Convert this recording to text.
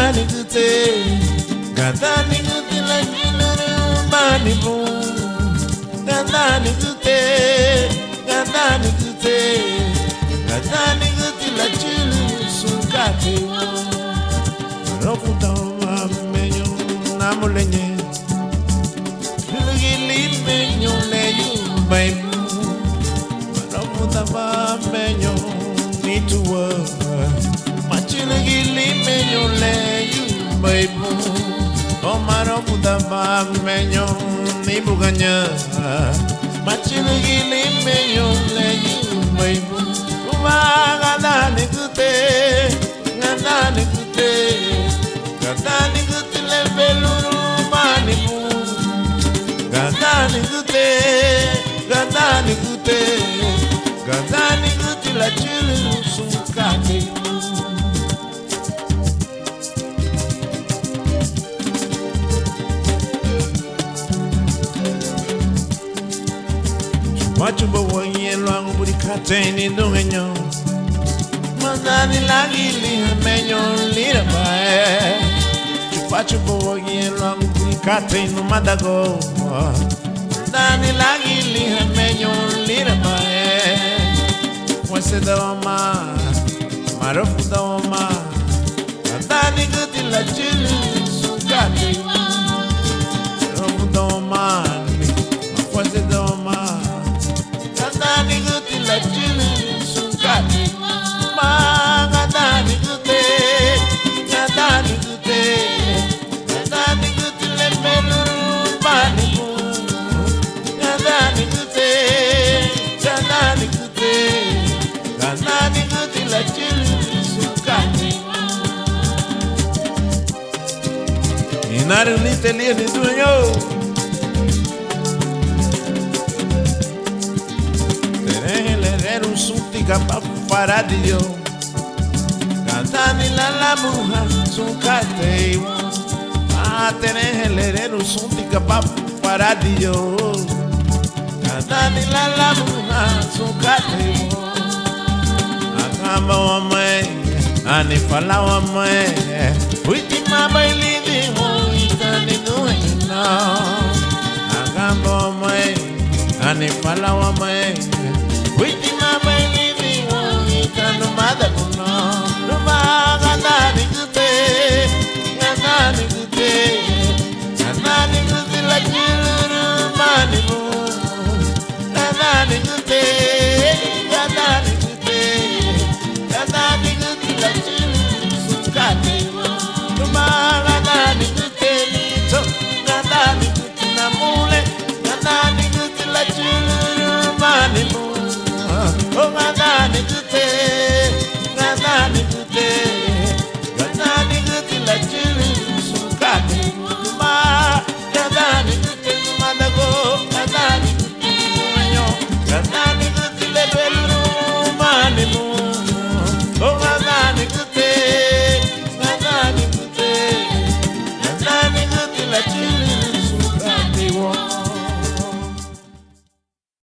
Gadani gute, gadani gute la jinuru mani boom. Gadani gute, gadani gute, gadani gute la jilu sukate. Rofuta menyo namulenye, lugili menyo leyu baby. Rofuta menyo need to work. Machilugili menyo leyu baby. Omaro putaba menyo ni buganya. Machilugili menyo leyu baby. Gadani gute, gadani gute, gadani gute le beluru mani bu. Gadani gute, gadani gute, gadani gute la chilu sukate. Wachuba wanyi luangu budi kateni dungenyo. Mandani lagi liha menyo lira bae. Wachuba wanyi luangu budi kateni madago. Mandani lagi liha menyo lira bae. Wase dawama, marofu dawama. Mandani guti la chilu sukati. Marofu dawama, wase dawama. Gadani gute la jilu sukati. Gadani gute, gadani gute, gadani gute le meluru mani bu. Gadani gute, gadani gute, gadani gute la jilu sukati. Inaru ni telia ni duenyo. Pa faradio, gadani la bruja sukate. Tener el herero suntica pa faradio, gadani la bruja sukate. Agamba wame, ani fala wame, witi mama ilidi mo itani nuena. Agamba wame, ani fala wame, witi mama ilidi. No matter no, no gadani gute, gadani gute, gadani gute la jilu mani bu. Gadani gute, gadani gute, gadani gute la jilu sukate. No gadani gute lito, gadani gute namule, gadani gute la jilu mani bu. Oh gadani gute.